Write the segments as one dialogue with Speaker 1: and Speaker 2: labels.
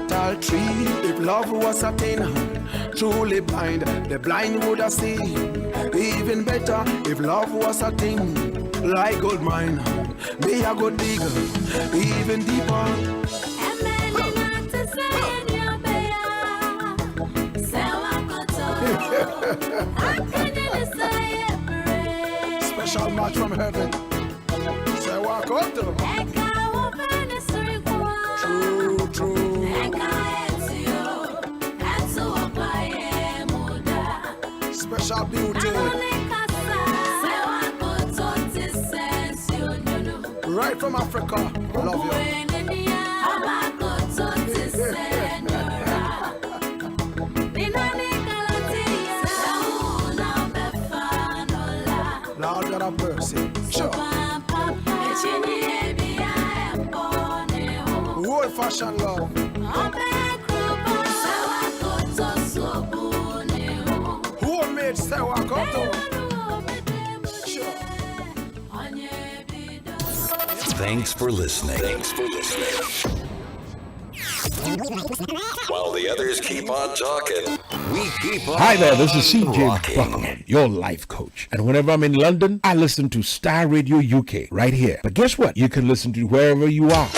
Speaker 1: capital 3. If love was a thing, truly blind, the blind would have seen. Even better, if love was a thing, like gold mine, me a go dig even deeper. Special match from heaven. Say walk out to. True. Special beauty. Right from Africa. I love you. Lord God have mercy. Sure. Old fashioned love. Homemade Sewakoto. Sure.
Speaker 2: Thanks for listening. While the others keep on talking, we keep on.
Speaker 3: Hi there, this is CJ
Speaker 2: rocking.
Speaker 3: Buckman, your life coach. And whenever I'm in London, I listen to Starr Radio UK right here. But guess what? You can listen to wherever you are.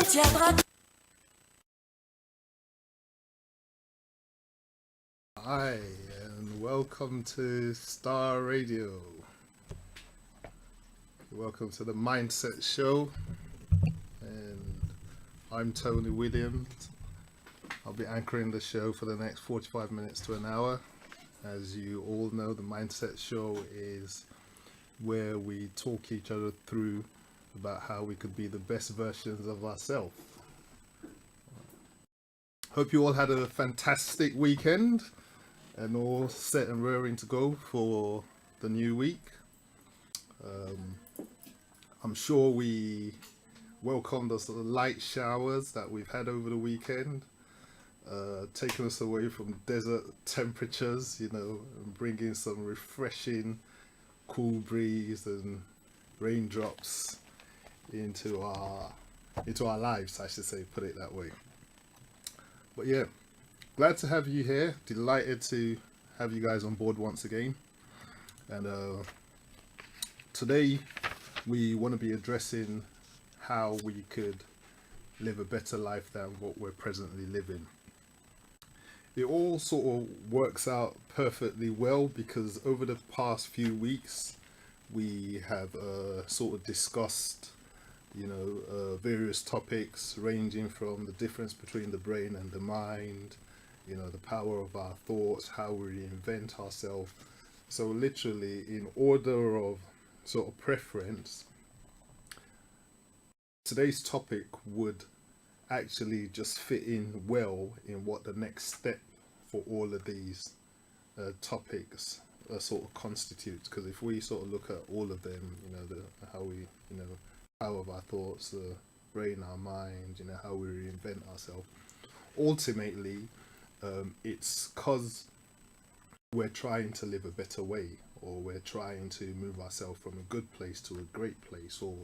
Speaker 4: tiendra.
Speaker 5: Hi, and welcome to Starr Radio. Welcome to the Mindset Show, and I'm Tony Williams. I'll be anchoring the show for the next 45 minutes to an hour. As you all know, the Mindset Show is where we talk each other through about how we could be the best versions of ourselves. Hope you all had a fantastic weekend and all set and raring to go for the new week. I'm sure we welcomed us the light showers that we've had over the weekend, taking us away from desert temperatures, you know, and bringing some refreshing cool breeze and raindrops into our lives, I should say, put it that way. But yeah, glad to have you here. Delighted to have you guys on board once again. And today we want to be addressing how we could live a better life than what we're presently living. It all sort of works out perfectly well because over the past few weeks we have sort of discussed, you know, various topics ranging from the difference between the brain and the mind, you know, the power of our thoughts, how we reinvent ourselves. So literally, in order of sort of preference, today's topic would actually just fit in well in what the next step for all of these topics sort of constitutes. Because if we sort of look at all of them, you know, how we, you know, power of our thoughts, the brain, our mind, you know, how we reinvent ourselves, ultimately it's because we're trying to live a better way, or we're trying to move ourselves from a good place to a great place, or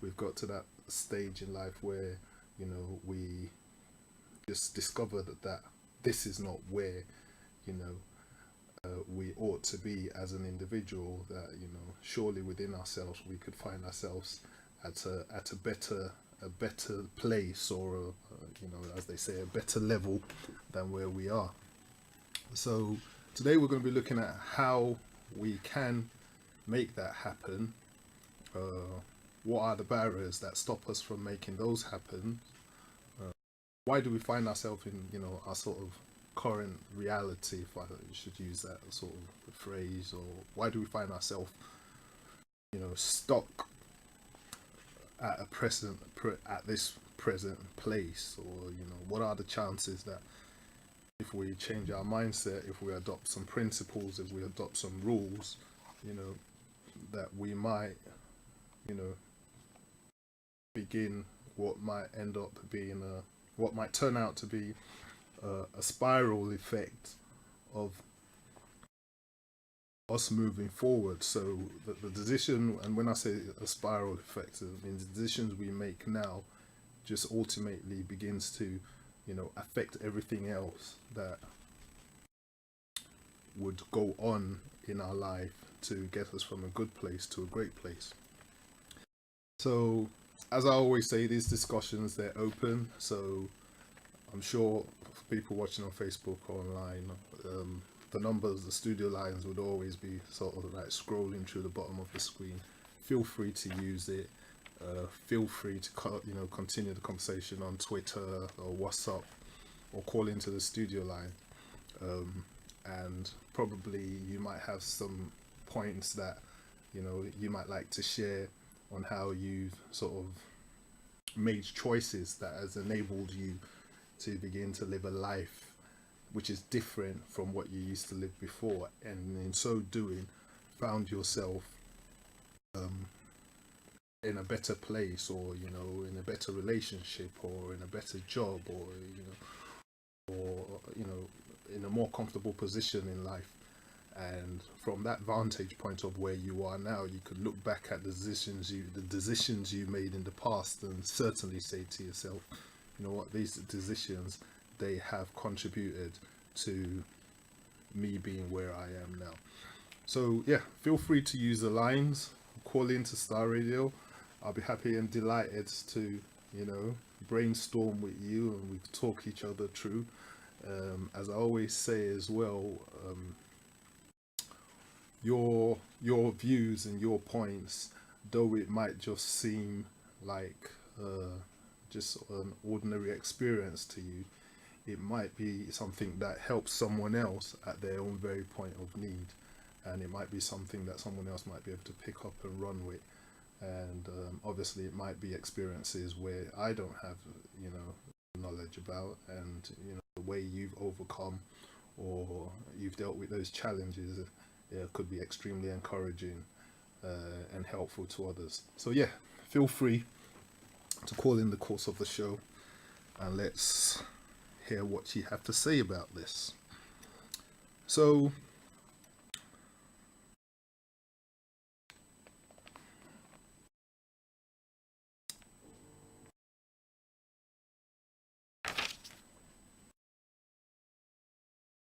Speaker 5: we've got to that stage in life where, you know, we just discovered that this is not where, you know, we ought to be as an individual, that, you know, surely within ourselves we could find ourselves at a better place, or you know, as they say, a better level than where we are. So today we're going to be looking at how we can make that happen. What are the barriers that stop us from making those happen? Why do we find ourselves in, you know, our sort of current reality, if I should use that sort of phrase, or why do we find ourselves, you know, stuck at this present place? Or, you know, what are the chances that if we change our mindset, if we adopt some principles, if we adopt some rules, you know, that we might, you know, begin what might end up being what might turn out to be a spiral effect of us moving forward. So the decision, and when I say a spiral effect, it means the decisions we make now just ultimately begins to, you know, affect everything else that would go on in our life to get us from a good place to a great place. So as I always say, these discussions, they're open, so I'm sure people watching on Facebook or online, the numbers, the studio lines would always be sort of like scrolling through the bottom of the screen. Feel free to use it. Feel free to you know, continue the conversation on Twitter or WhatsApp, or call into the studio line. And probably you might have some points that, you know, you might like to share on how you've sort of made choices that has enabled you to begin to live a life which is different from what you used to live before, and in so doing found yourself in a better place, or, you know, in a better relationship, or in a better job, or, you know, in a more comfortable position in life. And from that vantage point of where you are now, you could look back at the decisions you made in the past, and certainly say to yourself, you know what, these decisions, they have contributed to me being where I am now. So yeah, feel free to use the lines, call into Starr Radio. I'll be happy and delighted to, you know, brainstorm with you and we talk each other through. As I always say as well, your views and your points, though it might just seem like just an ordinary experience to you, it might be something that helps someone else at their own very point of need, and it might be something that someone else might be able to pick up and run with. And obviously it might be experiences where I don't have, you know, knowledge about, and you know, the way you've overcome or you've dealt with those challenges, could be extremely encouraging and helpful to others. So yeah, feel free to call in the course of the show and let's hear what you have to say about this. So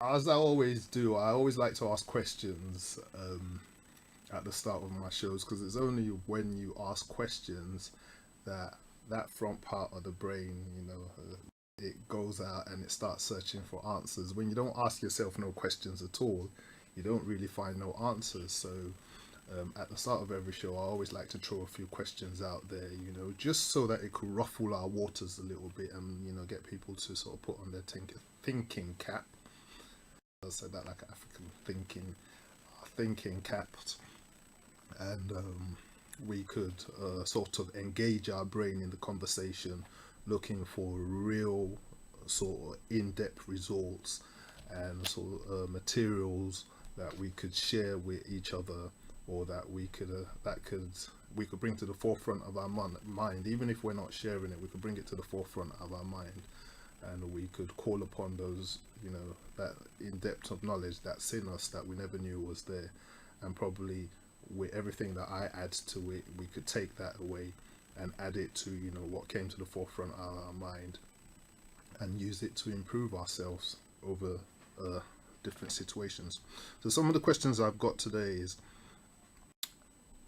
Speaker 5: as I always do, I always like to ask questions at the start of my shows, because it's only when you ask questions that that front part of the brain, you know, it goes out and it starts searching for answers. When you don't ask yourself no questions at all, you don't really find no answers. So at the start of every show, I always like to throw a few questions out there, you know, just so that it could ruffle our waters a little bit and, you know, get people to sort of put on their thinking cap. I said that like African thinking caps, and we could sort of engage our brain in the conversation, looking for real sort of in-depth results and sort of materials that we could share with each other, or that we could bring to the forefront of our mind. Even if we're not sharing it, we could bring it to the forefront of our mind, and we could call upon those, you know, that in-depth of knowledge that's in us that we never knew was there. And probably with everything that I add to it, we could take that away and add it to, you know, what came to the forefront of our mind, and use it to improve ourselves over different situations. So some of the questions I've got today is,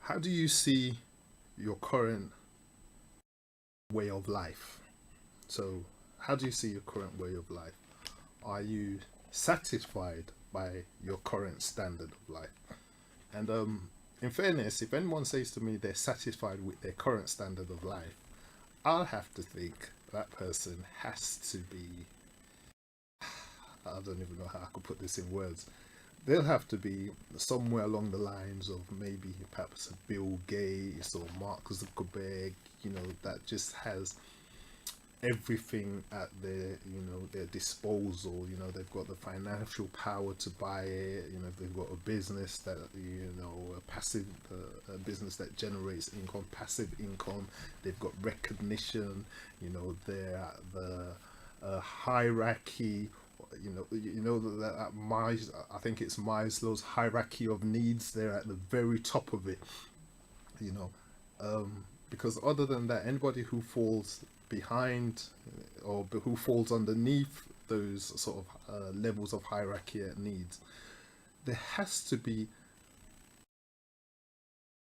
Speaker 5: how do you see your current way of life? So how do you see your current way of life? Are you satisfied by your current standard of life? And in fairness, if anyone says to me they're satisfied with their current standard of life, I'll have to think that person has to be, I don't even know how I could put this in words. They'll have to be somewhere along the lines of maybe perhaps a Bill Gates or Mark Zuckerberg, you know, that just has everything at their, you know, their disposal. You know, they've got the financial power to buy it. You know, they've got a business that, you know, a business that generates income, passive income. They've got recognition. You know, they're at the hierarchy. You know that I think it's Maslow's hierarchy of needs. They're at the very top of it. You know, because other than that, anybody who falls behind or who falls underneath those sort of levels of hierarchy at needs, there has to be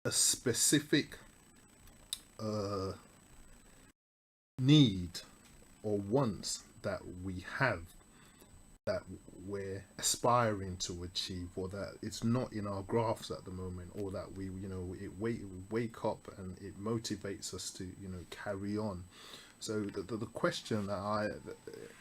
Speaker 5: a specific need or wants that we have, that we're aspiring to achieve, or that it's not in our graphs at the moment, or that we, you know, we wake up and it motivates us to, you know, carry on. So the question that I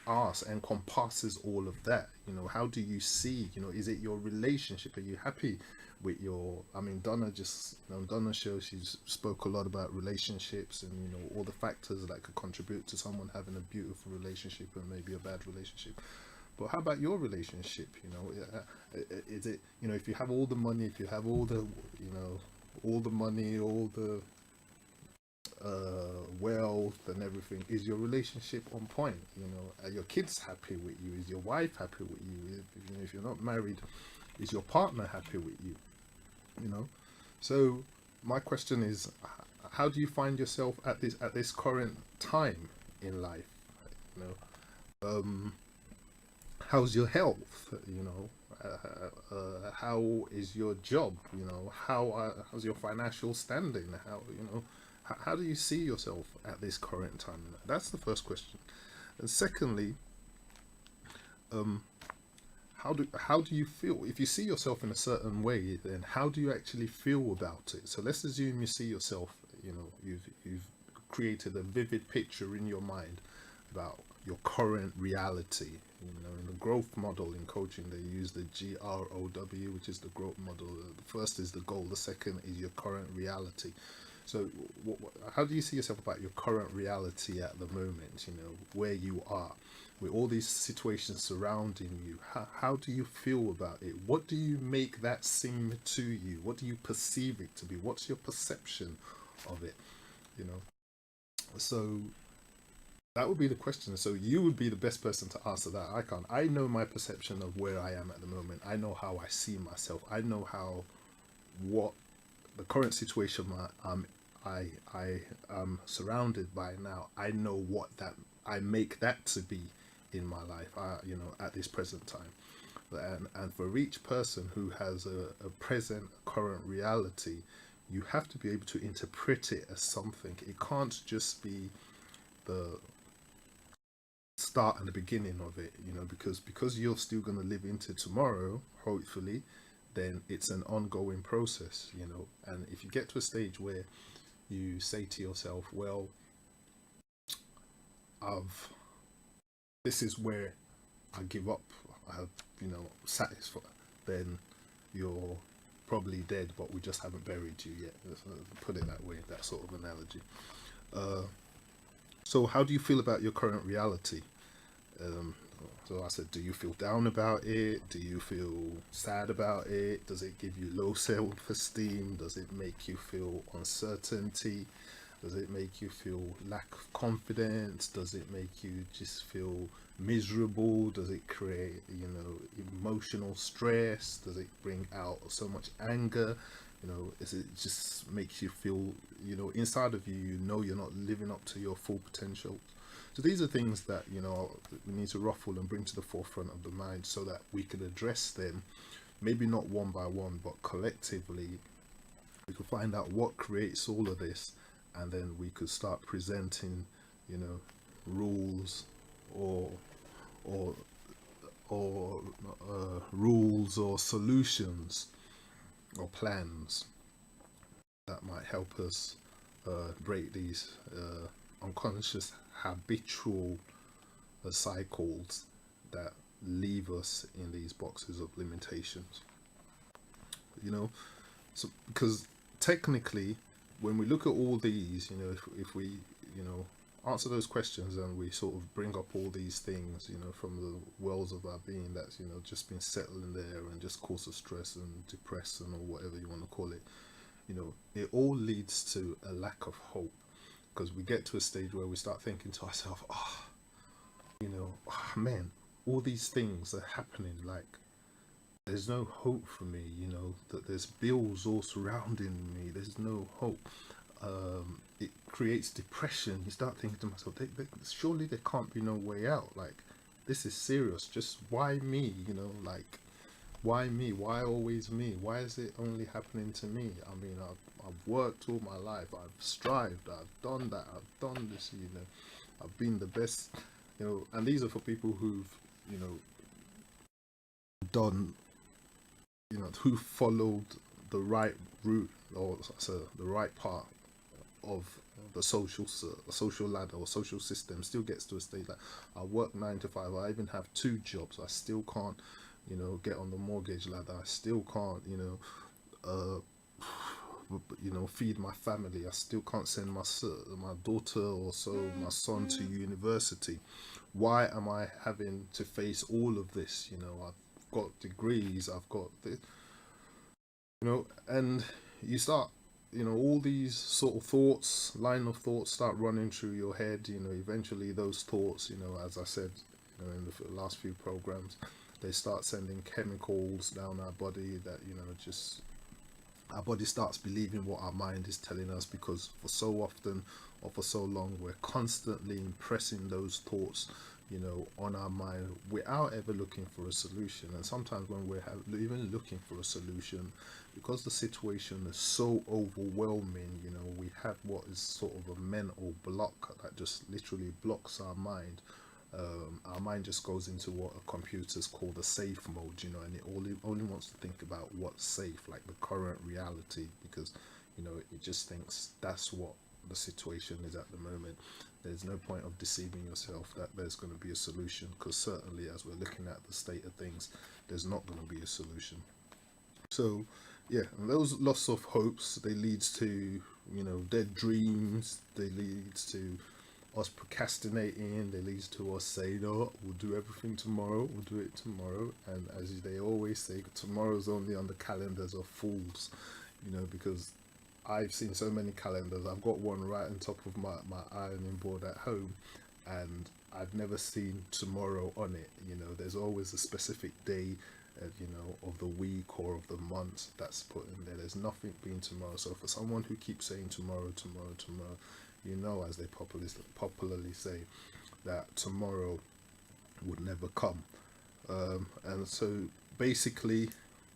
Speaker 5: ask encompasses all of that. You know, how do you see, you know, is it your relationship? Are you happy with your, I mean, Donna just, you know, Donna's show, she spoke a lot about relationships and, you know, all the factors that could contribute to someone having a beautiful relationship and maybe a bad relationship. But how about your relationship? You know, is it, you know, if you have all the money, if you have all the, you know, all the money, all the wealth and everything, is your relationship on point? You know, are your kids happy with you? Is your wife happy with you? If you're not married, is your partner happy with you? You know, so my question is, how do you find yourself at this current time in life? You know, how's your health? You know, how is your job? You know, how's your financial standing? how do you see yourself at this current time? That's the first question. And secondly, how do you feel if you see yourself in a certain way? Then how do you actually feel about it? So let's assume you see yourself, you've created a vivid picture in your mind about your current reality. In the growth model in coaching, they use the GROW, which is the growth model. The first is the goal, the second is your current reality. So how do you see yourself about your current reality at the moment, where you are with all these situations surrounding you? How do you feel about it? What do you make that seem to you? What do you perceive it to be? What's your perception of it? So that would be the question. So you would be the best person to answer that. I can't. I know my perception of where I am at the moment. I know how I see myself. I know what the current situation I am surrounded by now. I know what that I make that to be in my life. At this present time, and for each person who has a present current reality, you have to be able to interpret it as something. It can't just be the start and the beginning of it, because you're still going to live into tomorrow, hopefully. Then it's an ongoing process, and if you get to a stage where you say to yourself, well, this is where I give up, I have, satisfied, then you're probably dead, but we just haven't buried you yet. Let's put it that way, that sort of analogy. So how do you feel about your current reality? So I said, do you feel down about it? Do you feel sad about it? Does it give you low self-esteem? Does it make you feel uncertainty? Does it make you feel lack of confidence? Does it make you just feel miserable? Does it create, emotional stress? Does it bring out so much anger? Is it just makes you feel, inside of you, you're not living up to your full potential? So these are things that, we need to ruffle and bring to the forefront of the mind so that we can address them, maybe not one by one, but collectively. We can find out what creates all of this, and then we could start presenting, rules or rules or solutions or plans that might help us break these unconscious habitual cycles that leave us in these boxes of limitations. So because technically, when we look at all these, if we answer those questions and we sort of bring up all these things, from the wells of our being that's just been settling there and just cause us stress and depression or whatever you want to call it, it all leads to a lack of hope. Because we get to a stage where we start thinking to ourselves, man, all these things are happening, like there's no hope for me, that there's bills all surrounding me, there's no hope. It creates depression. You start thinking to myself, surely there can't be no way out, like this is serious, just why me, why me, why always me, why is it only happening to me? I mean, I've worked all my life, I've strived, I've done that, I've done this, I've been the best, and these are for people who've, done, who followed the right route, or the right part of the social ladder or social system. Still gets to a stage like, I work 9 to 5, I even have 2 jobs, I still can't, get on the mortgage ladder, I still can't, feed my family, I still can't send my daughter or my son to university. Why am I having to face all of this? I've got degrees, I've got this, and you start, all these sort of line of thoughts start running through your head. Eventually those thoughts, as I said, in the last few programs, they start sending chemicals down our body that, just our body starts believing what our mind is telling us, because for so often or for so long we're constantly impressing those thoughts, you know, on our mind without ever looking for a solution. And sometimes when we're even looking for a solution, because the situation is so overwhelming, you know, we have what is sort of a mental block that just literally blocks our mind. Our mind just goes into what a computer's called a safe mode, you know, and it only wants to think about what's safe, like the current reality, because, you know, it just thinks that's what the situation is at the moment. There's no point of deceiving yourself that there's going to be a solution, because certainly as we're looking at the state of things, there's not going to be a solution. So yeah, and those loss of hopes, they leads to, you know, dead dreams, they leads to us procrastinating, they leads to us saying, oh, we'll do everything tomorrow, we'll do it tomorrow. And as they always say, tomorrow's only on the calendars of fools, you know, because I've seen so many calendars. I've got one right on top of my ironing board at home, and I've never seen tomorrow on it. You know, there's always a specific day, you know, of the week or of the month that's put in there. There's nothing being tomorrow. So for someone who keeps saying tomorrow, tomorrow, tomorrow, you know, as they popularly say, that tomorrow would never come. And so basically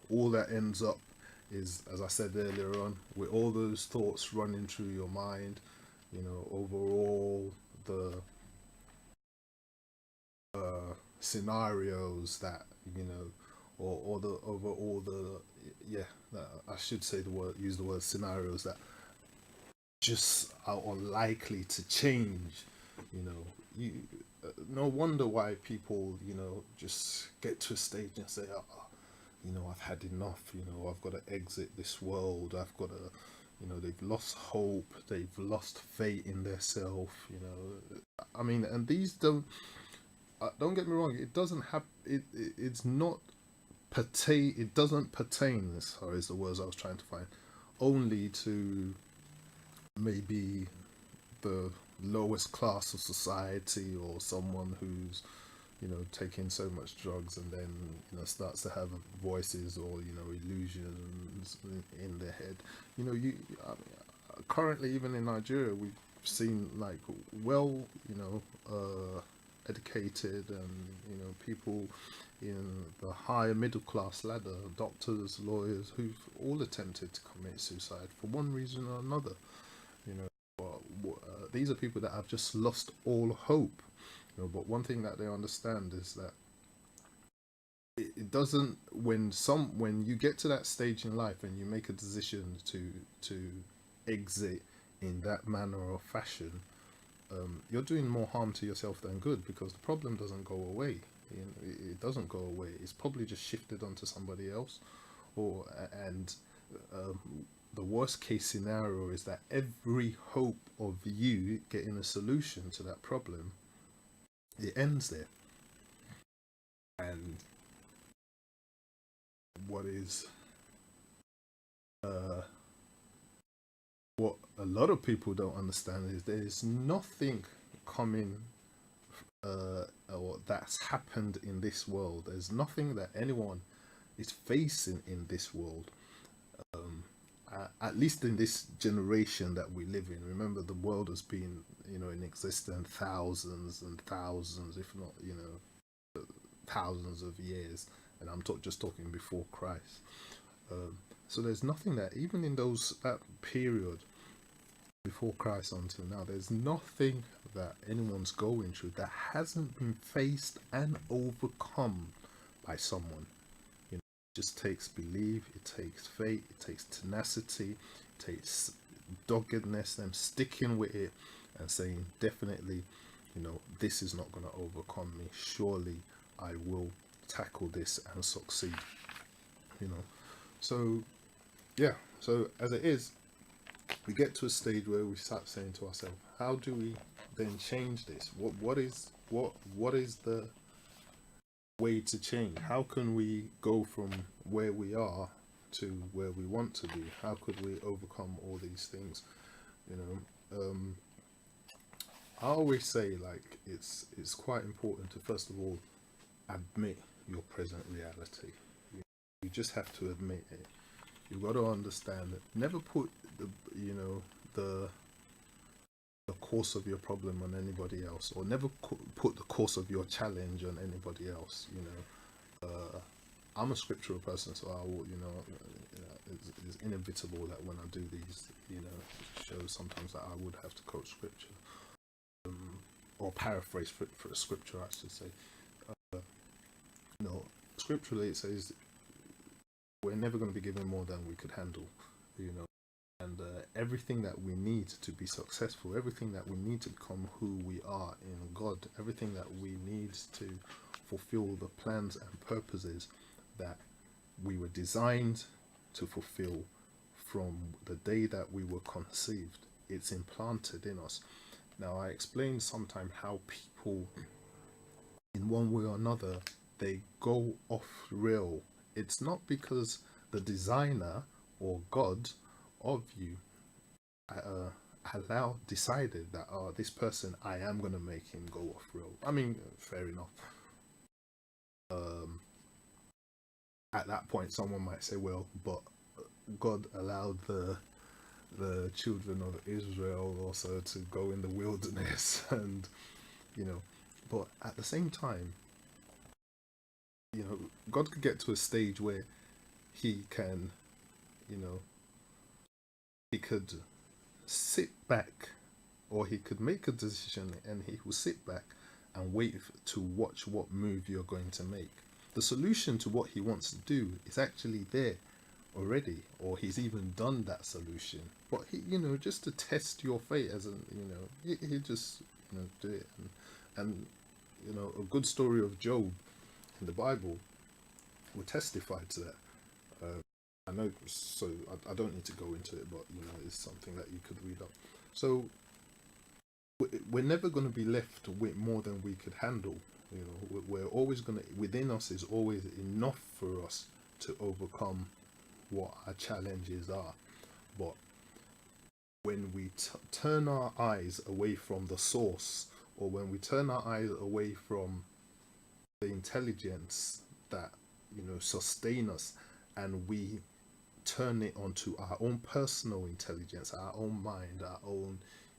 Speaker 5: all that ends up is, as I said earlier on, with all those thoughts running through your mind, you know, overall the scenarios that, you know, or the over all the, yeah, I should say use the word scenarios that just are unlikely to change. You know, no wonder why people, you know, just get to a stage and say, oh, you know, I've had enough, you know, I've got to exit this world, I've got to, you know, they've lost hope, they've lost faith in their self, you know. I mean, and these don't get me wrong, it doesn't have, it's not it doesn't pertain, sorry is the words I was trying to find, only to maybe the lowest class of society, or someone who's, you know, taking so much drugs and then, you know, starts to have voices or, you know, illusions in their head. You know, currently even in Nigeria, we've seen like well, you know, educated and, you know, people in the higher middle class ladder, doctors, lawyers, who've all attempted to commit suicide for one reason or another. You know, these are people that have just lost all hope. You know, but one thing that they understand is that it doesn't, when you get to that stage in life and you make a decision to exit in that manner or fashion, you're doing more harm to yourself than good, because the problem doesn't go away. You know, it doesn't go away. It's probably just shifted onto somebody else, and the worst case scenario is that every hope of you getting a solution to that problem, it ends there. And what a lot of people don't understand is there's nothing coming or that's happened in this world. There's nothing that anyone is facing in this world, at least in this generation that we live in. Remember, the world has been, you know, in existence thousands and thousands, if not, you know, thousands of years, and I'm just talking before Christ. So there's nothing that, even in that period before Christ until now, there's nothing that anyone's going through that hasn't been faced and overcome by someone. You know, it just takes belief, it takes faith, it takes tenacity, it takes doggedness, them sticking with it and saying, definitely, you know, this is not going to overcome me. Surely I will tackle this and succeed. You know, so yeah, so as it is, we get to a stage where we start saying to ourselves, how do we then change this? What is the way to change? How can we go from where we are to where we want to be? How could we overcome all these things? You know, I always say, like, it's quite important to first of all admit your present reality. You just have to admit it. You've got to understand that. Never put the the course of your problem on anybody else, or never put the course of your challenge on anybody else. I'm a scriptural person, so I will, it's inevitable that when I do these, shows, sometimes that I would have to quote scripture, or paraphrase for scripture, I should say. Scripturally it says we're never going to be given more than we could handle, and everything that we need to be successful, everything that we need to become who we are in God, everything that we need to fulfill the plans and purposes that we were designed to fulfill from the day that we were conceived, it's implanted in us. Now, I explained sometime how people, in one way or another, they go off rail. It's not because the designer or God of you decided that, this person, I am going to make him go off rail. I mean, fair enough. At that point, someone might say, well, but God allowed the children of Israel also to go in the wilderness, and but at the same time, God could get to a stage where he can, he could sit back, or he could make a decision and he will sit back and wait to watch what move you're going to make. The solution to what he wants to do is actually there already, or he's even done that solution. But he, just to test your faith, as he just, do it. And a good story of Job in the Bible will testify to that. I know, so I don't need to go into it, but it's something that you could read up. So we're never going to be left with more than we could handle. We're always going to, within us is always enough for us to overcome what our challenges are. But when we turn our eyes away from the source, or when we turn our eyes away from the intelligence that sustain us, and we turn it onto our own personal intelligence, our own mind, our own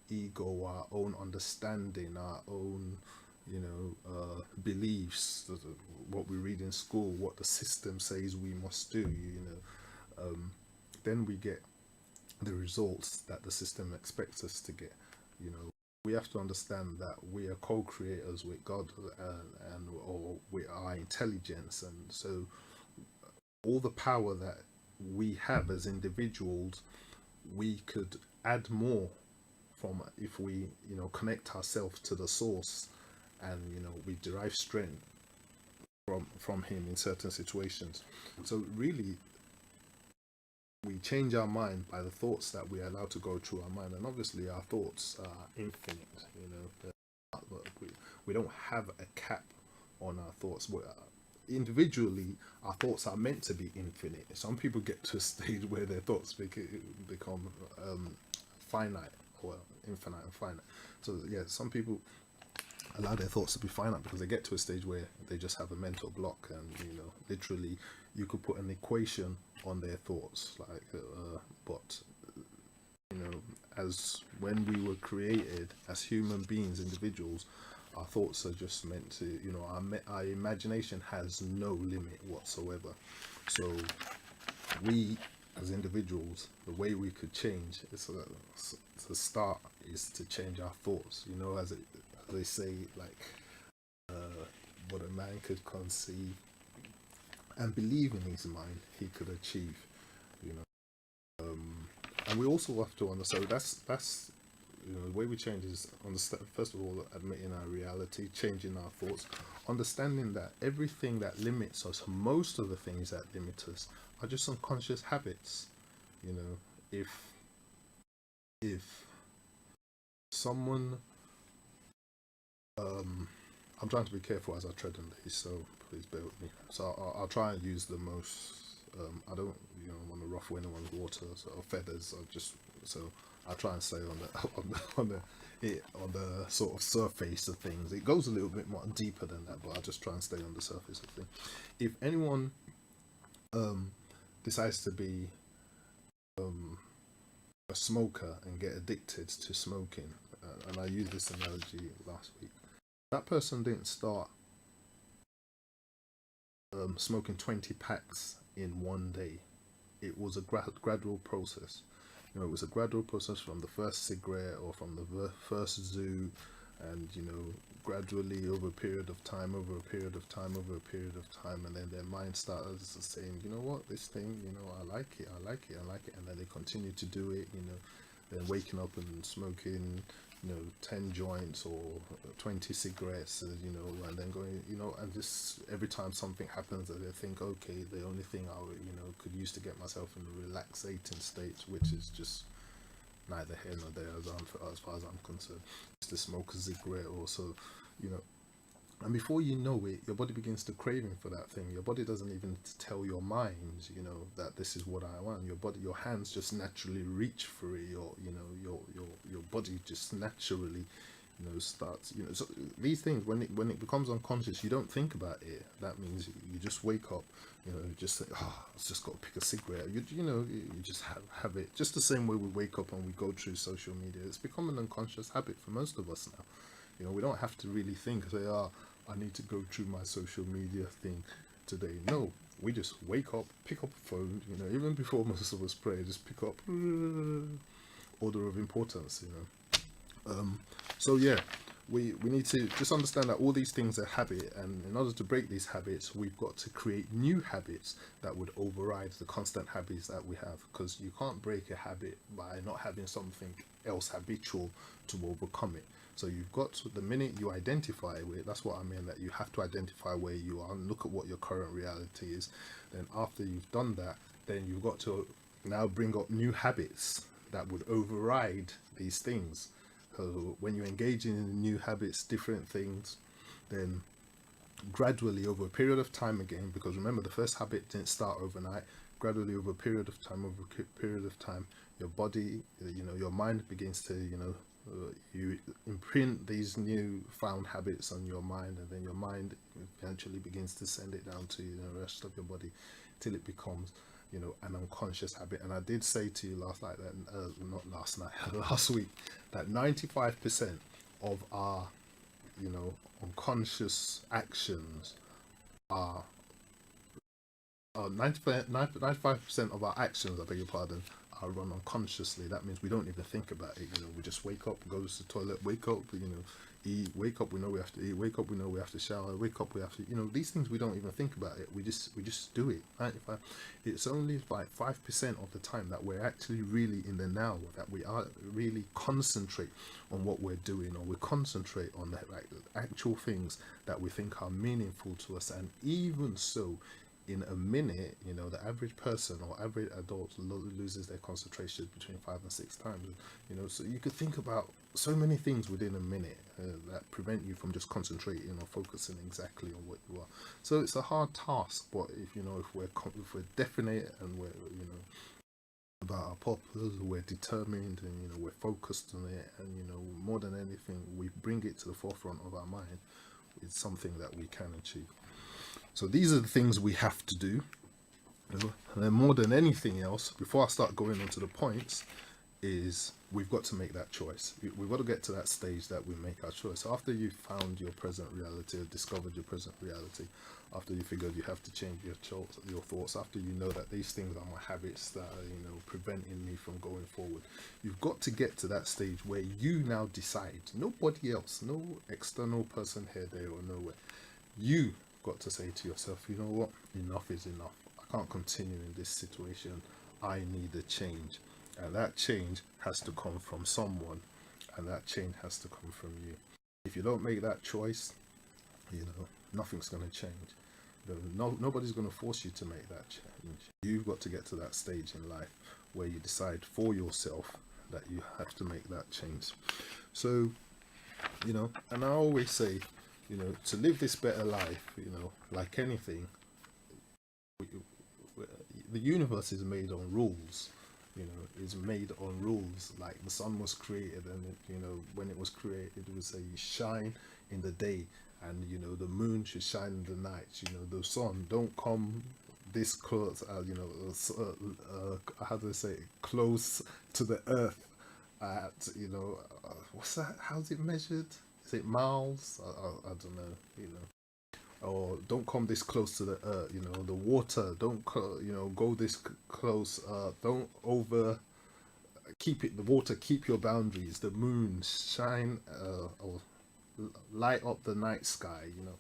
Speaker 5: ego, our own understanding, our own beliefs, what we read in school, what the system says we must do, then we get the results that the system expects us to get. We have to understand that we are co-creators with God, or with our intelligence, and so all the power that we have as individuals, we could add more from if we connect ourselves to the source, and we derive strength from him in certain situations. So really, we change our mind by the thoughts that we allow to go through our mind, and obviously our thoughts are infinite. We don't have a cap on our thoughts. Individually, our thoughts are meant to be infinite. Some people get to a stage where their thoughts become finite, well, infinite and finite. So yeah, some people allow their thoughts to be finite because they get to a stage where they just have a mental block, and literally you could put an equation on their thoughts, but as when we were created as human beings, individuals, our thoughts are just meant to, our imagination has no limit whatsoever. So we as individuals, the way we could change is the start is to change our thoughts. As they say, what a man could conceive and believe in his mind, he could achieve. And we also have to understand, so that's the way we change is understand, first of all, admitting our reality, changing our thoughts, understanding that everything that limits us, most of the things that limit us, are just unconscious habits. If someone, I'm trying to be careful as I tread on these, so please bear with me. So I'll try and use the most. I don't, want to ruffle anyone's waters or feathers. I'll try and stay on the sort of surface of things. It goes a little bit more deeper than that, but I'll just try and stay on the surface of things. If anyone decides to be a smoker and get addicted to smoking, and I used this analogy last week. That person didn't start smoking 20 packs in one day. It was a gradual process. You know, it was a gradual process from the first cigarette or from the first zoo, and you know, gradually over a period of time, and then their mind starts saying, you know what, this thing, you know, I like it, and then they continue to do it. You know, then waking up and smoking, you know, 10 joints or 20 cigarettes, you know, and then going, you know, and just every time something happens that they think, okay, the only thing I, you know, could use to get myself in a relaxating state, which is just neither here nor there as far as I'm concerned, is to smoke a cigarette or so, you know. And before you know it, your body begins to craving for that thing. Your body doesn't even tell your mind, you know, that this is what I want. Your body, your hands just naturally reach for it. Your body just naturally, you know, starts, you know. So these things, when it becomes unconscious, you don't think about it. That means you just wake up, you know, just say, oh, I've just got to pick a cigarette. You know, you just have it. Just the same way we wake up and we go through social media. It's become an unconscious habit for most of us now. You know, we don't have to really think, say, I need to go through my social media thing today. No, we just wake up, pick up a phone, you know, even before most of us pray, just pick up order of importance, you know. So yeah, we need to just understand that all these things are habit, and in order to break these habits, we've got to create new habits that would override the constant habits that we have, because you can't break a habit by not having something else habitual to overcome it. So you've got to, the minute you identify with, that's what I mean, that you have to identify where you are and look at what your current reality is. Then after you've done that, then you've got to now bring up new habits that would override these things. So when you engage in new habits, different things, then gradually over a period of time again, because remember the first habit didn't start overnight, gradually over a period of time, your body, you know, your mind begins to, you know, you imprint these new found habits on your mind, and then your mind eventually begins to send it down to, you know, the rest of your body till it becomes, you know, an unconscious habit. And I did say to you last night that last week, that 95% of our, you know, unconscious actions are 95% of our actions, I beg your pardon, are run unconsciously. That means we don't even think about it. You know, we just wake up, go to the toilet, wake up, you know, eat, wake up, we know we have to eat, wake up, we know we have to shower, wake up, we have to, you know, these things we don't even think about it. We just do it. It's only like 5% of the time that we're actually really in the now, that we are really concentrate on what we're doing, or we concentrate on the actual things that we think are meaningful to us. And even so, in a minute, you know, the average person or average adult loses their concentration between 5 and 6 times. You know, so you could think about so many things within a minute that prevent you from just concentrating or focusing exactly on what you are. So it's a hard task, but if you know, if we're definite and we're, you know, about our purpose, we're determined, and you know, we're focused on it, and you know, more than anything, we bring it to the forefront of our mind. It's something that we can achieve. So these are the things we have to do. And then more than anything else, before I start going on to the points, is we've got to make that choice. We've got to get to that stage that we make our choice. After you've found your present reality, or discovered your present reality, after you figured you have to change your thoughts, after you know that these things are my habits that are, you know, preventing me from going forward, you've got to get to that stage where you now decide, nobody else, no external person here, there, or nowhere, you got to say to yourself, you know what, enough is enough. I can't continue in this situation. I need a change, and that change has to come from someone, and that change has to come from you. If you don't make that choice, you know, nothing's going to change. Nobody's going to force you to make that change. You've got to get to that stage in life where you decide for yourself that you have to make that change. So, you know, and I always say, you know, to live this better life, you know, like anything, the universe is made on rules. You know, is made on rules. Like the sun was created, and it, you know, when it was created, it would say shine in the day, and you know, the moon should shine in the night. You know, the sun don't come this close, you know, how do I say it? Close to the earth at, you know, what's that? How's it measured? Is it miles? I don't know, you know. Or don't come this close to the earth, you know, the water. Don't, you know, go this close. Don't over keep it. The water, keep your boundaries. The moon, shine, or light up the night sky, you know.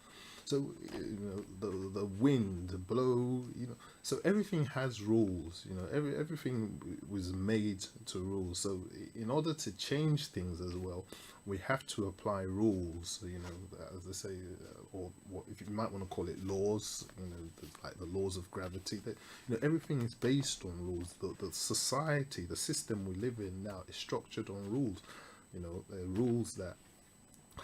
Speaker 5: So, you know, the wind blow, you know. So everything has rules, you know. Everything was made to rules. So in order to change things as well, we have to apply rules, you know, as they say, or what if you might want to call it laws, you know, like the laws of gravity. That, you know, everything is based on rules. The society, the system we live in now is structured on rules. You know, rules that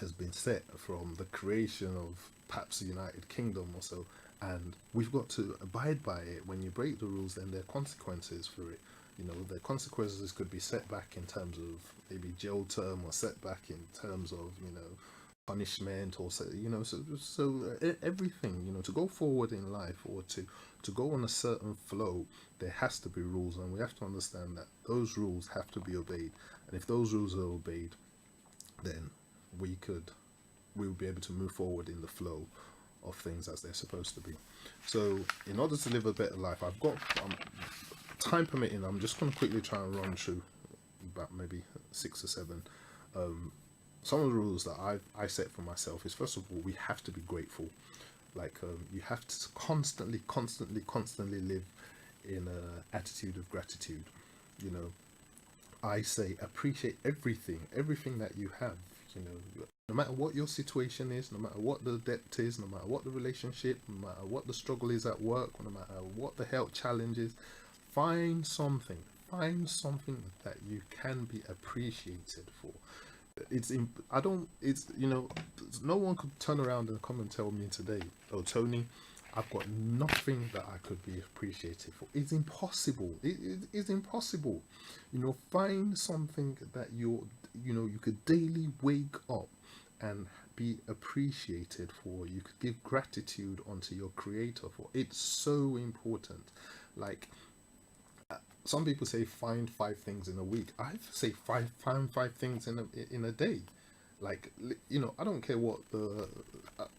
Speaker 5: has been set from the creation of perhaps the United Kingdom or so, and we've got to abide by it. When you break the rules, then there are consequences for it. You know, the consequences could be set back in terms of maybe jail term, or set back in terms of, you know, punishment, or so, you know, everything, you know, to go forward in life, or to go on a certain flow, there has to be rules, and we have to understand that those rules have to be obeyed. And if those rules are obeyed, then we'll be able to move forward in the flow of things as they're supposed to be. So in order to live a better life, I've got, time permitting, I'm just going to quickly try and run through about maybe 6 or 7. Some of the rules that I set for myself is, first of all, we have to be grateful. Like, you have to constantly live in an attitude of gratitude. You know, I say appreciate everything that you have. You know, no matter what your situation is, no matter what the debt is, no matter what the relationship, no matter what the struggle is at work, no matter what the health challenge is, find something that you can be appreciated for. It's, you know, no one could turn around and come and tell me today, oh Tony, I've got nothing that I could be appreciated for. It's impossible. It is impossible. You know, find something that you know, you could daily wake up and be appreciated for. You could give gratitude unto your creator for. It's so important. Like, some people say find 5 things in a week. I say find 5 things in a day. Like, you know, I don't care what the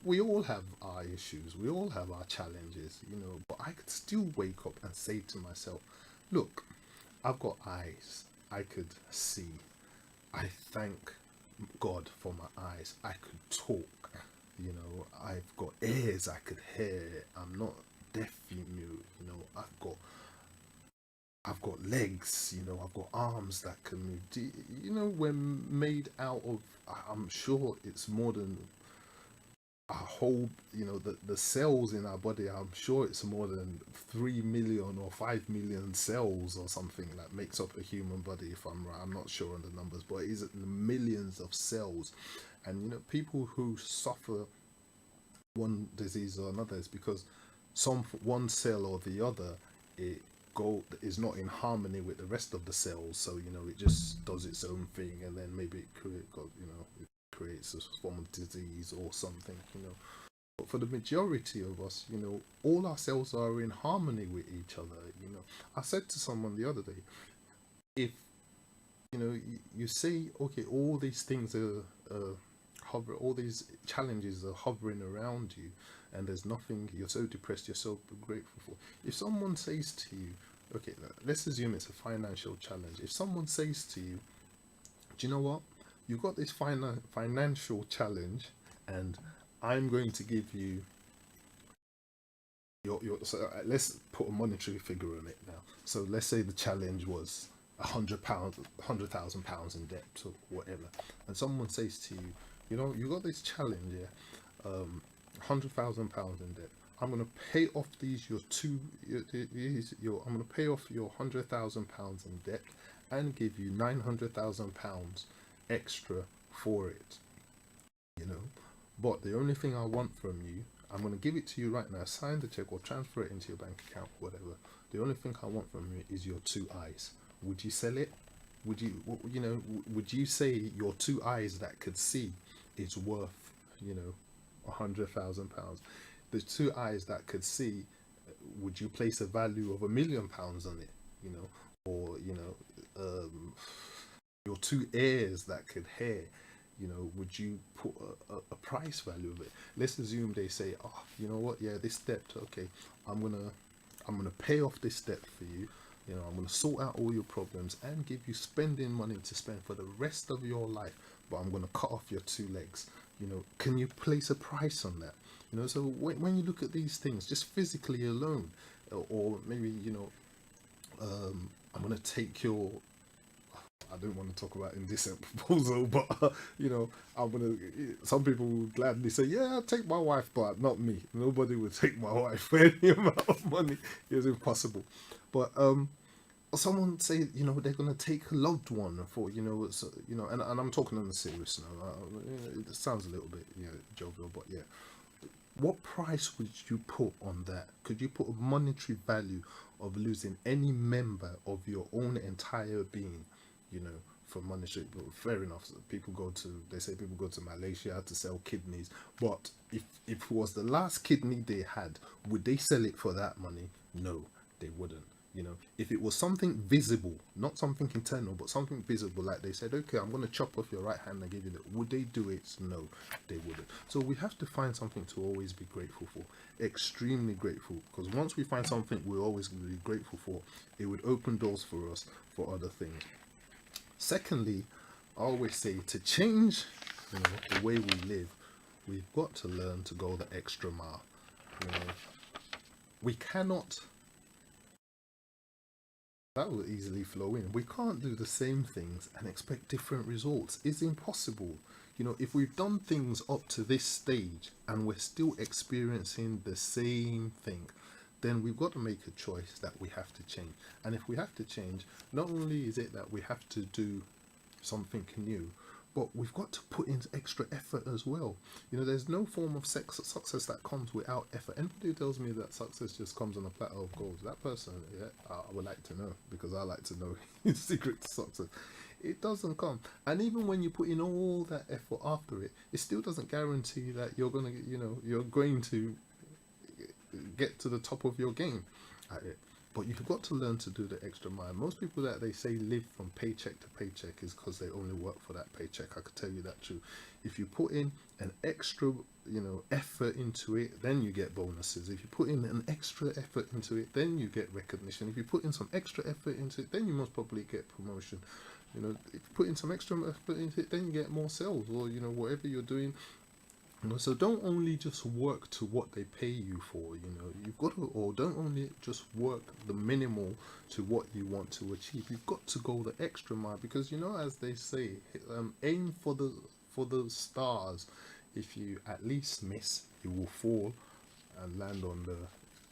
Speaker 5: we all have our issues, we all have our challenges, you know, but I could still wake up and say to myself, look, I've got eyes, I could see. I thank God for my eyes. I could talk, you know. I've got ears, I could hear. I'm not deaf, mute, you know. I've got legs, you know, I've got arms that can move. You know, we're made out of, I'm sure it's more than our whole, you know, the cells in our body, I'm sure it's more than 3 million or 5 million cells or something that makes up a human body, if I'm right. I'm not sure on the numbers, but it is millions of cells. And, you know, people who suffer one disease or another is because one cell or the other, is not in harmony with the rest of the cells. So, you know, it just does its own thing, and then maybe it creates a form of disease or something, you know. But for the majority of us, you know, all our cells are in harmony with each other. You know, I said to someone the other day, if, you know, you say, okay, all these things are all these challenges are hovering around you, and there's nothing, you're so depressed, you're so grateful for. If someone says to you, okay, let's assume it's a financial challenge. If someone says to you, do you know what, you've got this financial challenge, and I'm going to give you so let's put a monetary figure on it now. So let's say the challenge was £100,000 in debt or whatever, and someone says to you, you know, you got this challenge, yeah, £100,000 in debt. I'm gonna pay off I'm gonna pay off your £100,000 in debt and give you £900,000 extra for it. You know, but the only thing I want from you, I'm gonna give it to you right now. Sign the check or transfer it into your bank account, whatever. The only thing I want from you is your 2 eyes. Would you sell it? Would you, you know, would you say your 2 eyes that could see is worth, you know, £100,000? The 2 eyes that could see, would you place a value of £1 million on it? You know, or, you know, your two ears that could hear, you know, would you put a price value of it? Let's assume they say, oh, you know what, yeah, this debt, okay, I'm gonna pay off this debt for you. You know, I'm gonna sort out all your problems and give you spending money to spend for the rest of your life, but I'm gonna cut off your two legs. You know, can you place a price on that? You know, so when you look at these things, just physically alone, or maybe, you know, I'm gonna take your, I don't want to talk about indecent proposal, but you know, I'm gonna. Some people would gladly say, "Yeah, I'll take my wife," but not me. Nobody would take my wife for any amount of money. It's impossible. But someone say, you know, they're gonna take a loved one for, you know, it's, you know, and I'm talking on the serious now. It sounds a little bit, you know, jovial, but yeah. What price would you put on that? Could you put a monetary value of losing any member of your own entire being, you know, for monetary? Well, fair enough. They say people go to Malaysia to sell kidneys, but if it was the last kidney they had, would they sell it for that money? No, they wouldn't. You know, if it was something visible, not something internal, but something visible, like they said, okay, I'm going to chop off your right hand and give you that, would they do it? No, they wouldn't. So we have to find something to always be grateful for, extremely grateful, because once we find something we're always going to be grateful for, it would open doors for us for other things. Secondly, I always say, to change, you know, the way we live, we've got to learn to go the extra mile. You know, we cannot. That will easily flow in. We can't do the same things and expect different results. It's impossible. You know, if we've done things up to this stage and we're still experiencing the same thing, then we've got to make a choice that we have to change. And if we have to change, not only is it that we have to do something new, but we've got to put in extra effort as well. You know, there's no form of success that comes without effort. Anybody who tells me that success just comes on a platter of gold, that person, yeah, I would like to know, because I like to know his secret to success. It doesn't come. And even when you put in all that effort after it, it still doesn't guarantee that you're going to, you know, you're going to get to the top of your game at it. But you've got to learn to do the extra mile. Most people that they say live from paycheck to paycheck is because they only work for that paycheck. I could tell you that too. If you put in an extra, you know, effort into it, then you get bonuses. If you put in an extra effort into it, then you get recognition. If you put in some extra effort into it, then you most probably get promotion. You know, if you put in some extra effort into it, then you get more sales, or, you know, whatever you're doing. So don't only just work to what they pay you for, you know, you've got to, or don't only just work the minimal to what you want to achieve. You've got to go the extra mile, because, you know, as they say, aim for the stars. If you at least miss, you will fall and land on the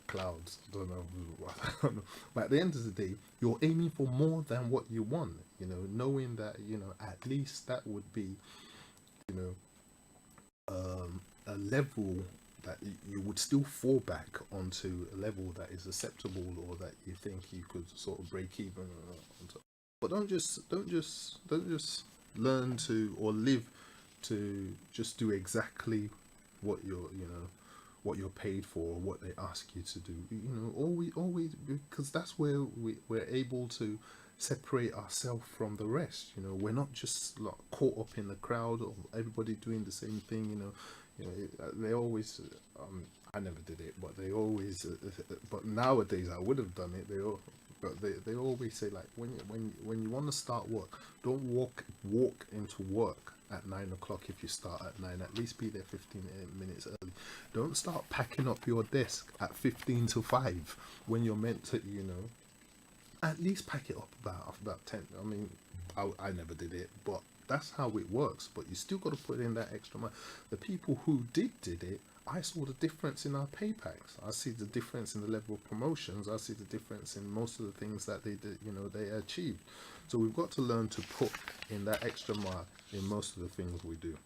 Speaker 5: clouds. Don't know. But at the end of the day, you're aiming for more than what you want, you know, knowing that, you know, at least that would be, you know, a level that you would still fall back onto, a level that is acceptable, or that you think you could sort of break even onto. But don't just learn to, or live to just do exactly what what you're paid for, or what they ask you to do. You know, always, because that's where we're able to separate ourselves from the rest. You know, we're not just like caught up in the crowd, or everybody doing the same thing. You know, they always. I never did it, but they always. But nowadays, I would have done it. But they always say, like, when you want to start work, don't walk into work at 9 o'clock. If you start at 9, at least be there 15 minutes early. Don't start packing up your desk at 15 to 5 when you're meant to, you know. At least pack it up about 10. I mean, I never did it, but that's how it works. But you still got to put in that extra mile. The people who did it, I saw the difference in our pay packs. I see the difference in the level of promotions. I see the difference in most of the things that they did, you know, they achieved. So we've got to learn to put in that extra mile in most of the things we do.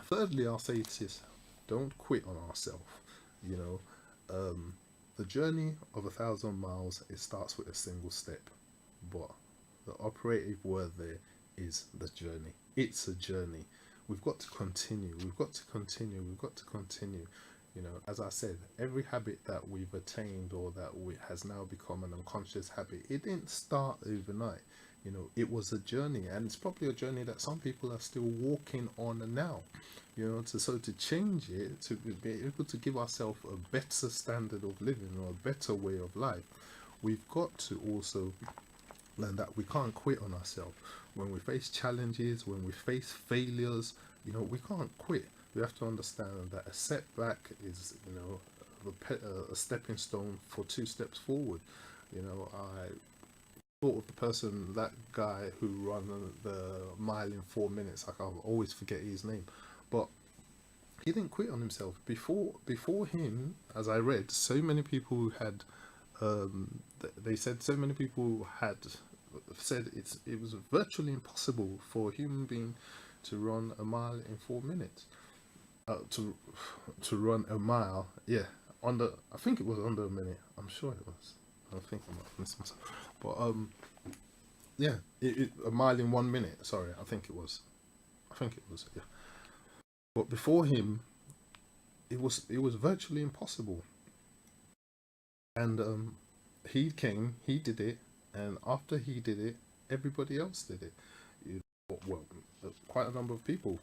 Speaker 5: Thirdly, I'll say this: don't quit on ourselves. You know, the journey of 1,000 miles, it starts with a single step, but the operative word there is the journey. It's a journey. We've got to continue. We've got to continue. We've got to continue. You know, as I said, every habit that we've attained, or that has now become an unconscious habit, it didn't start overnight. You know, it was a journey, and it's probably a journey that some people are still walking on now. You know, to change it, to be able to give ourselves a better standard of living or a better way of life, we've got to also learn that we can't quit on ourselves. When we face challenges, when we face failures, you know, we can't quit. We have to understand that a setback is, you know, a stepping stone for 2 steps forward. You know, I thought of the person, that guy who ran the mile in 4 minutes. I can always forget his name, but he didn't quit on himself. Before him, as I read, so many people had they said so many people had said it was virtually impossible for a human being to run a mile in 4 minutes. To run a mile, yeah, I think it was under a minute. I'm sure it was. I think I might have missed myself, but yeah, a mile in 1 minute. Sorry, I think it was. Yeah. But before him, it was virtually impossible. And he did it, and after he did it, everybody else did it. Well, quite a number of people.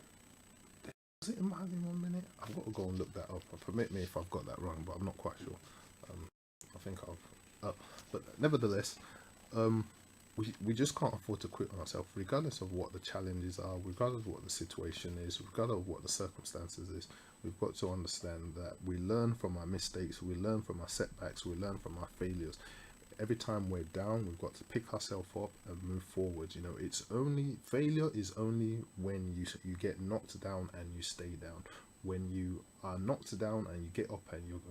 Speaker 5: Was it a mile in 1 minute? I've got to go and look that up. Permit me if I've got that wrong, but I'm not quite sure. I think I've. But nevertheless, we just can't afford to quit on ourselves, regardless of what the challenges are, regardless of what the situation is, regardless of what the circumstances is. We've got to understand that we learn from our mistakes, we learn from our setbacks, we learn from our failures. Every time we're down, we've got to pick ourselves up and move forward. You know, failure is only when you get knocked down and you stay down. When you are knocked down and you get up and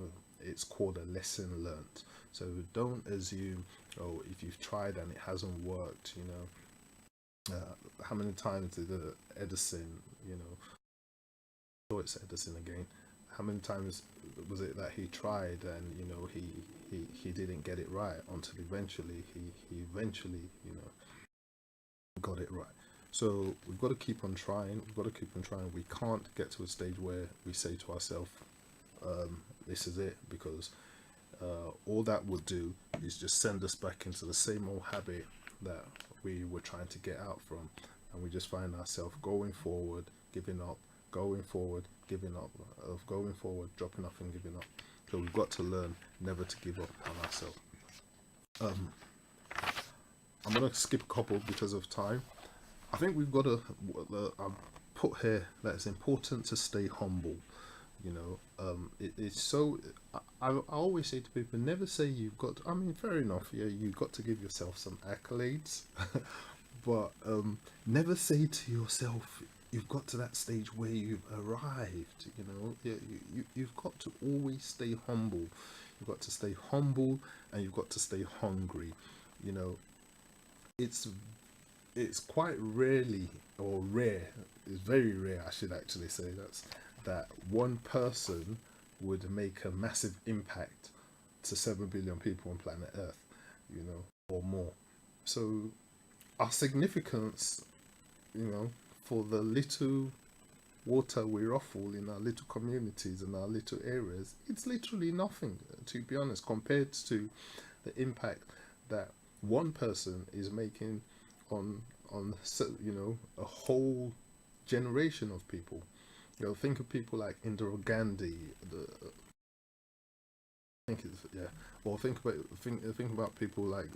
Speaker 5: it's called a lesson learned. So don't assume, oh, if you've tried and it hasn't worked, you know, how many times did Edison, you know, oh, it's Edison again, how many times was it that he tried and, you know, he didn't get it right until eventually he eventually, you know, got it right. So we've got to keep on trying. We can't get to a stage where we say to ourselves, this is it, because all that would do is just send us back into the same old habit that we were trying to get out from, and we just find ourselves going forward, giving up, going forward, giving up, going forward, dropping off and giving up. So we've got to learn never to give up on ourselves. I'm going to skip a couple because of time. I think we've got to put here that it's important to stay humble. You know, it's so, I always say to people, never say you've got, I mean, fair enough, yeah, you've got to give yourself some accolades, but never say to yourself, you've got to that stage where you've arrived. You know, you've got to always stay humble. You've got to stay humble, and you've got to stay hungry. You know, it's quite rarely, or rare, it's very rare, I should actually say, that one person would make a massive impact to 7 billion people on planet Earth, you know, or more. So our significance, you know, for the little water we ruffle in our little communities and our little areas, it's literally nothing, to be honest, compared to the impact that one person is making on you know, a whole generation of people. You know, think of people like Indira Gandhi. Or think about people like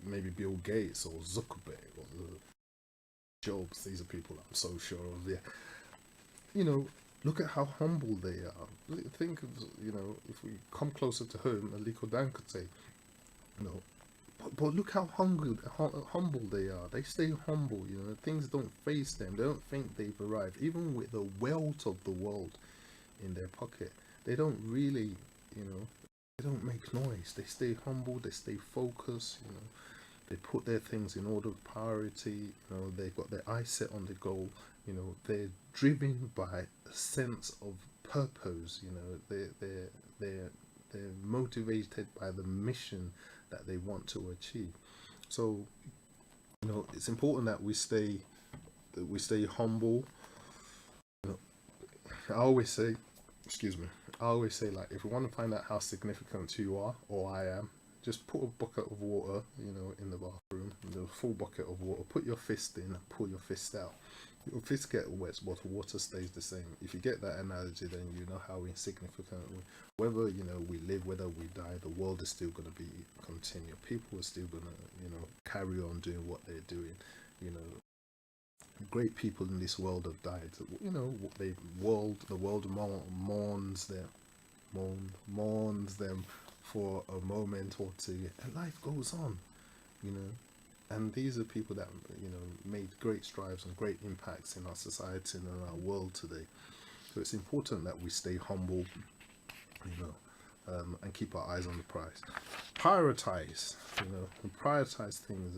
Speaker 5: maybe Bill Gates or Zuckerberg or Jobs. These are people I'm so sure of. Yeah, you know, look at how humble they are. Think of, you know, if we come closer to home, Aliko Dangote. You know, but look how humble they are. They stay humble, you know. Things don't faze them. They don't think they've arrived. Even with the wealth of the world in their pocket, they don't really, you know, they don't make noise. They stay humble. They stay focused, you know. They put their things in order of priority. You know, they've got their eyes set on the goal. You know, they're driven by a sense of purpose. You know, they're motivated by the mission that they want to achieve. So, you know, it's important that we stay humble. You know, I always say, like, if you want to find out how significant you are, or I am, just put a bucket of water, you know, in the bathroom, the full bucket of water, put your fist in and pull your fist out. Your fist get wet, but water stays the same. If you get that analogy, then you know how insignificant whether we live, whether we die, the world is still going to be continue. People are still going to carry on doing what they're doing. Great people in this world have died. The world mourns them for a moment or two, and life goes on. And these are people that made great strides and great impacts in our society and in our world today. So it's important that we stay humble, and keep our eyes on the prize. Prioritize, prioritize things.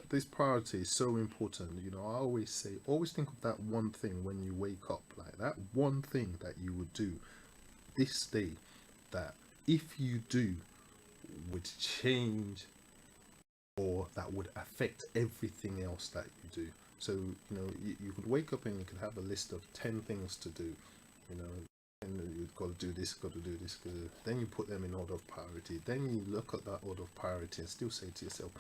Speaker 5: This priority is so important. I always say, always think of that one thing when you wake up, like that one thing that you would do this day, that if you do would change, or that would affect everything else that you do. So you could wake up and you could have a list of 10 things to do, and you've got to do this, got to do this. Then you put them in order of priority. Then you look at that order of priority and still say to yourself,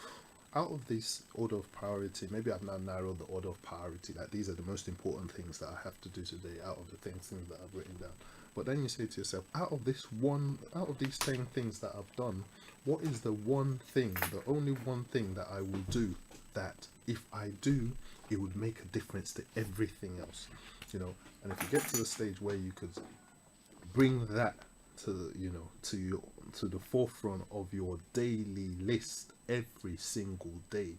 Speaker 5: out of this order of priority, maybe I've now narrowed the order of priority, that these are the most important things that I have to do today out of the things that I've written down. But then you say to yourself, out of these 10 things that I've done, what is the one thing, the only one thing that I will do, that if I do, it would make a difference to everything else. And if you get to the stage where you could bring that to the forefront of your daily list every single day,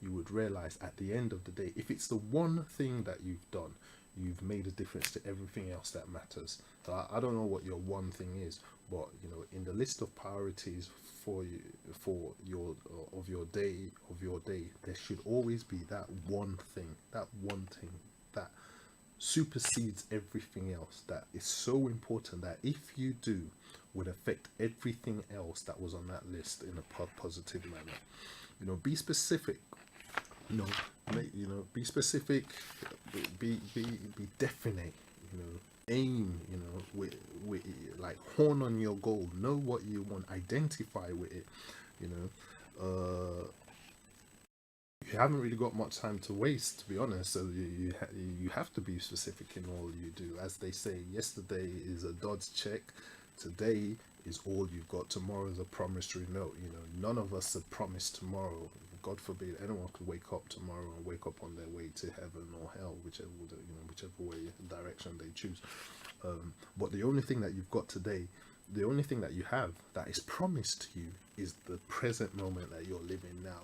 Speaker 5: you would realize at the end of the day, if it's the one thing that you've done, you've made a difference to everything else that matters. So I don't know what your one thing is, but in the list of priorities for your day, there should always be that one thing that supersedes everything else, that is so important that if you do, would affect everything else that was on that list in a positive manner. Be specific. Be specific. Be definite. Aim. With like horn on your goal. Know what you want. Identify with it. You haven't really got much time to waste, to be honest. So you have to be specific in all you do. As they say, yesterday is a Dodds check. Today is all you've got. Tomorrow is a promissory note. None of us are promised tomorrow. God forbid anyone could wake up tomorrow and wake up on their way to heaven or hell, whichever way direction they choose. But the only thing that you've got today, the only thing that you have that is promised to you, is the present moment that you're living now.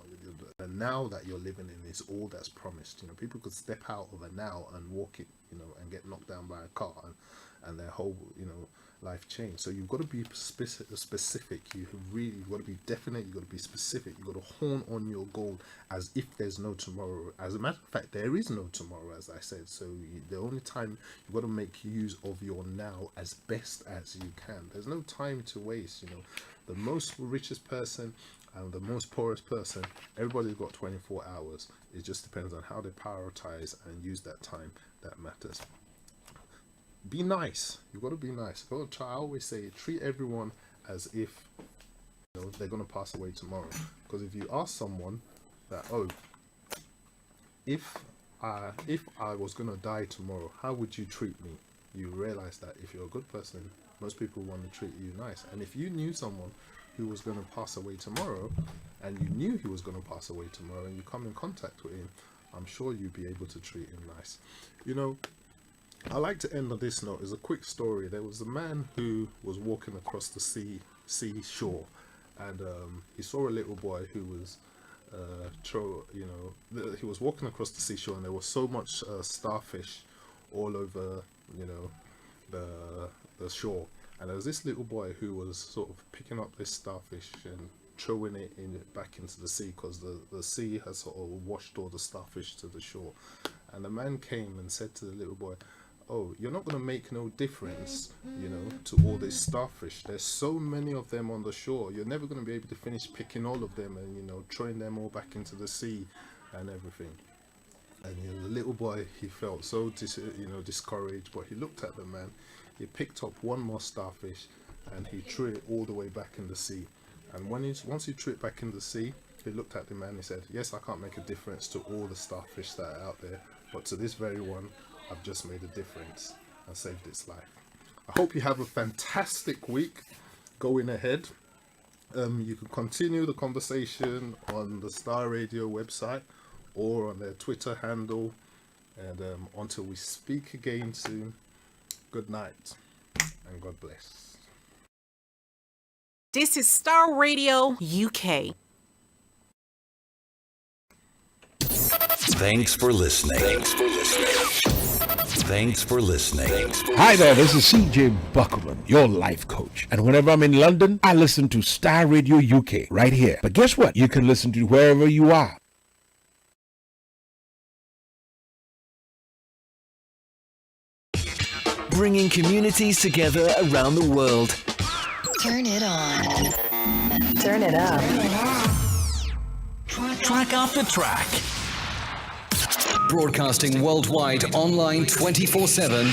Speaker 5: The now that you're living in is all that's promised. People could step out of a now and walk it, and get knocked down by a car, and their whole, life change. So you've got to be specific. You've got to be definite. You've got to be specific. You've got to horn on your goal as if there's no tomorrow. As a matter of fact, there is no tomorrow, as I said. So the only time you've got to make use of your now as best as you can. There's no time to waste. The most richest person and the most poorest person, everybody's got 24 hours. It just depends on how they prioritize and use that time that matters. Be nice. You've got to be nice. I always say, treat everyone as if they're going to pass away tomorrow. Because if you ask someone that, if I was going to die tomorrow, how would you treat me? You realize that if you're a good person, most people want to treat you nice. And if you knew someone who was going to pass away tomorrow, and you knew he was going to pass away tomorrow, and you come in contact with him, I'm sure you'd be able to treat him nice. I like to end on this note. It's a quick story. There was a man who was walking across the seashore, and he saw a little boy who was he was walking across the seashore, and there was so much starfish all over the shore, and there was this little boy who was sort of picking up this starfish and throwing it back into the sea, because the sea has sort of washed all the starfish to the shore. And the man came and said to the little boy, "Oh, you're not going to make no difference, to all these starfish. There's so many of them on the shore. You're never going to be able to finish picking all of them and, throwing them all back into the sea and everything." And the little boy, he felt so discouraged, but he looked at the man. He picked up one more starfish and he threw it all the way back in the sea. And once he threw it back in the sea, He looked at the man and he said, yes, I can't make a difference to all the starfish that are out there, but to this very one, I've just made a difference and saved its life. I hope you have a fantastic week going ahead. You can continue the conversation on the Starr Radio website or on their Twitter handle. And until we speak again soon, good night and God bless.
Speaker 4: This is Starr Radio UK.
Speaker 2: Thanks for listening.
Speaker 3: Hi there, this is CJ Buckleman, your life coach. And whenever I'm in London, I listen to Starr Radio UK right here. But guess what? You can listen to wherever you are.
Speaker 6: Bringing communities together around the world.
Speaker 7: Turn it on.
Speaker 4: Turn it up.
Speaker 6: Track after track. Broadcasting worldwide, online 24/7.